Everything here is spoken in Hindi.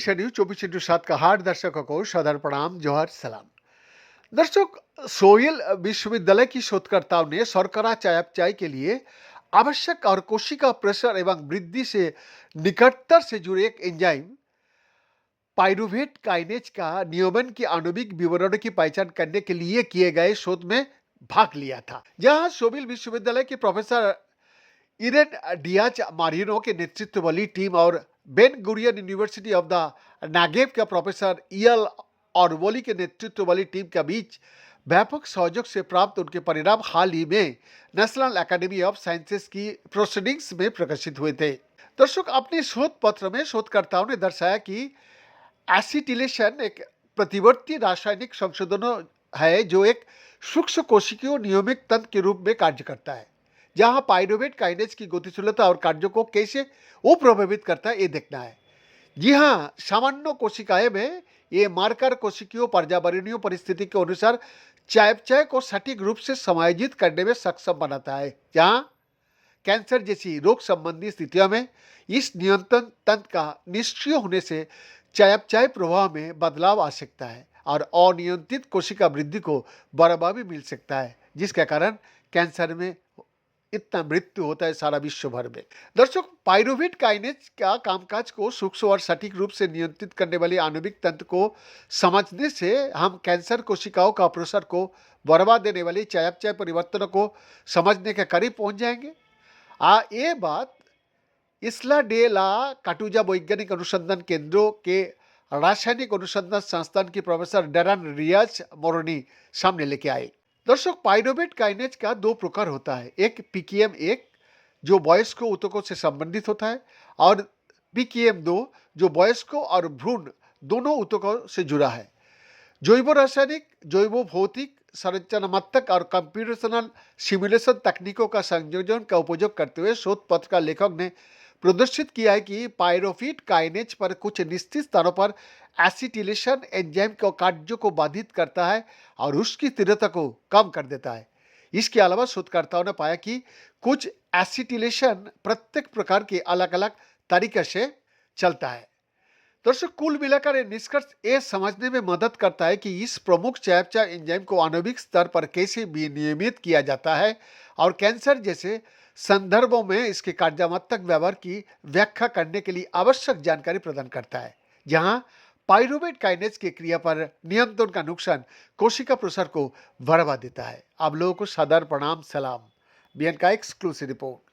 ओडिशा न्यूज 24/7 का हार्द दर्शकों को सादर प्रणाम, जोहार, सलाम। दर्शक, सोयल विश्वविद्यालय की शोधकर्ताओं ने शर्करा चयापचय के लिए आवश्यक और कोशिका प्रेशर एवं वृद्धि से निकटतर से जुड़े एक एंजाइम पाइरुवेट काइनेज का नियमन के आणविक विवरणों की पहचान करने के लिए किए गए शोध में भाग लिया था, जहां सोविल विश्वविद्यालय के प्रोफेसर इरेन डियाज मारिनो के नेतृत्व वाली टीम और Ben Gurion University of the Negev का प्रोफेसर ईएल ऑरवोली के नेतृत्व वाली टीम के बीच व्यापक सहयोग से प्राप्त उनके परिणाम हाल ही में नेशनल एकेडमी ऑफ साइंसेस की प्रोसीडिंग्स में प्रकाशित हुए थे। दर्शक, अपने शोध पत्र में शोधकर्ताओं ने दर्शाया कि एसिटिलेशन एक प्रतिवर्ती रासायनिक संशोधन है जो एक सूक्ष्म कोशिकीय नियमित तंत्र के रूप में कार्य करता है, जहां पाइरुवेट काइनेज की गतिशीलता और कार्यों को कैसे वो प्रभावित करता है ये देखना है। जी हाँ, सामान्य कोशिकाएं में ये मार्कर कोशिकीय पर्यावरणीय परिस्थिति के अनुसार चयापचय को सटीक रूप से समायोजित करने में सक्षम बनाता है, जहाँ कैंसर जैसी रोग संबंधी स्थितियों में इस नियंत्रण तंत्र का निष्क्रिय होने से चयापचय प्रभाव में बदलाव आ सकता है और अनियंत्रित कोशिका वृद्धि को बढ़ावा भी मिल सकता है, जिसके कारण कैंसर में इतना मृत्यु होता है सारा विश्व भर में। दर्शक, पाइरुवेट काइनेज का कामकाज को सूक्ष्म और सटीक रूप से नियंत्रित करने वाले आणविक तंत्र को समझने से हम कैंसर कोशिकाओं का प्रसार को बढ़ावा देने वाली चयापचय परिवर्तनों को समझने के करीब पहुंच जाएंगे। ये बात इसला डे ला काटूजा वैज्ञानिक अनुसंधान केंद्रों के रासायनिक अनुसंधान संस्थान की प्रोफेसर डरन रियाज मोरनी सामने लेके आए। दर्शक, पाइरुवेट काइनेज का दो प्रकार होता है, एक PKM1 जो वयस्क ऊतकों से संबंधित होता है और PKM2 जो वयस्क और भ्रूण दोनों ऊतकों से जुड़ा है। जैव रासायनिक, जैव भौतिक, संरचनात्मक और कंप्यूटेशनल सिमुलेशन तकनीकों का संयोजन का उपयोग करते हुए शोध पत्र का लेखक ने प्रदर्शित किया है कि पाइरुवेट काइनेज पर कुछ निश्चित स्थानों पर एसिटिलेशन एंजाइम के कार्य को बाधित करता है और उसकी तीव्रता को कम कर देता है। इसके अलावा शोधकर्ताओं ने पाया कि कुछ एसिटिलेशन प्रत्येक प्रकार के अलग अलग तरीके से चलता है। दर्शक, कुल मिलाकर ये निष्कर्ष ये समझने में मदद करता है कि इस प्रमुख चयापचय एंजाइम को आणविक स्तर पर कैसे विनियमित किया जाता है और कैंसर जैसे संदर्भों में इसके कार्यात्मक व्यवहार की व्याख्या करने के लिए आवश्यक जानकारी प्रदान करता है, जहां पाइरुवेट काइनेज की क्रिया पर नियंत्रण का नुकसान कोशिका प्रसार को बढ़ावा देता है। आप लोगों को सादर प्रणाम, सलाम। बीएन का एक्सक्लूसिव रिपोर्ट।